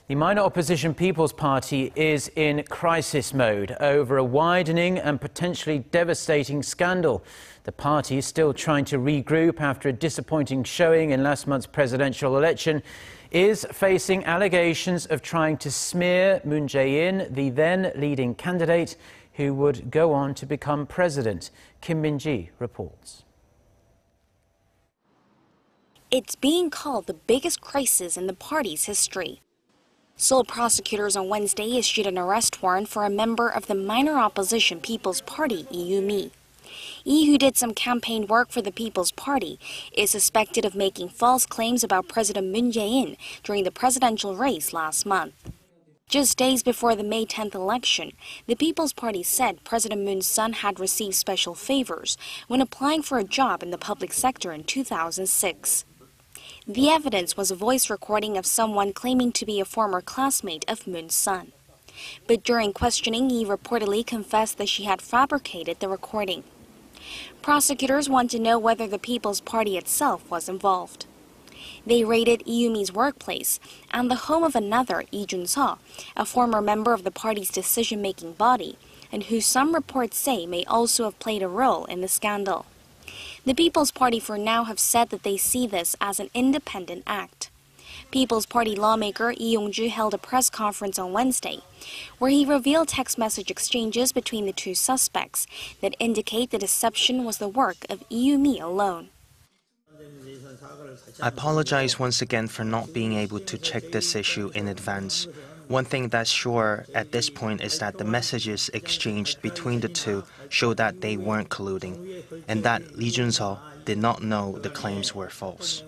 The minor opposition People's Party is in crisis mode over a widening and potentially devastating scandal. The party is still trying to regroup after a disappointing showing in last month's presidential election, is facing allegations of trying to smear Moon Jae-in, the then leading candidate, who would go on to become president. Kim Min-ji reports. It's being called the biggest crisis in the party's history. Seoul prosecutors on Wednesday issued an arrest warrant for a member of the minor opposition People's Party, Lee, who did some campaign work for the People's Party, is suspected of making false claims about President Moon Jae-in during the presidential race last month. Just days before the May 10th election, the People's Party said President Moon's son had received special favors when applying for a job in the public sector in 2006. The evidence was a voice recording of someone claiming to be a former classmate of Moon's son. But during questioning, he reportedly confessed that she had fabricated the recording. Prosecutors want to know whether the People's Party itself was involved. They raided Mi's workplace and the home of another, Lee Jun-seo, a former member of the party's decision-making body, and who some reports say may also have played a role in the scandal. The People's Party for now have said that they see this as an independent act. People's Party lawmaker Lee Yong-ju held a press conference on Wednesday, where he revealed text message exchanges between the two suspects that indicate the deception was the work of Mi alone. I apologize once again for not being able to check this issue in advance. One thing that's sure at this point is that the messages exchanged between the two show that they weren't colluding, and that Lee Jun-seo did not know the claims were false.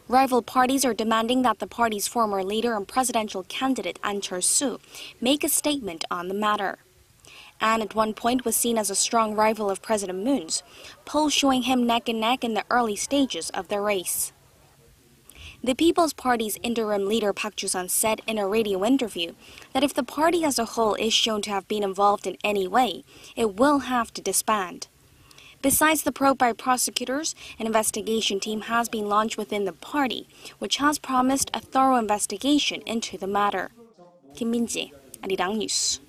Rival parties are demanding that the party's former leader and presidential candidate An Cheol-soo make a statement on the matter. An at one point was seen as a strong rival of President Moon's, polls showing him neck and neck in the early stages of the race. The People's Party's interim leader Park Ju-sun said in a radio interview that if the party as a whole is shown to have been involved in any way, it will have to disband. Besides the probe by prosecutors, an investigation team has been launched within the party, which has promised a thorough investigation into the matter. Kim Min-ji, Arirang News.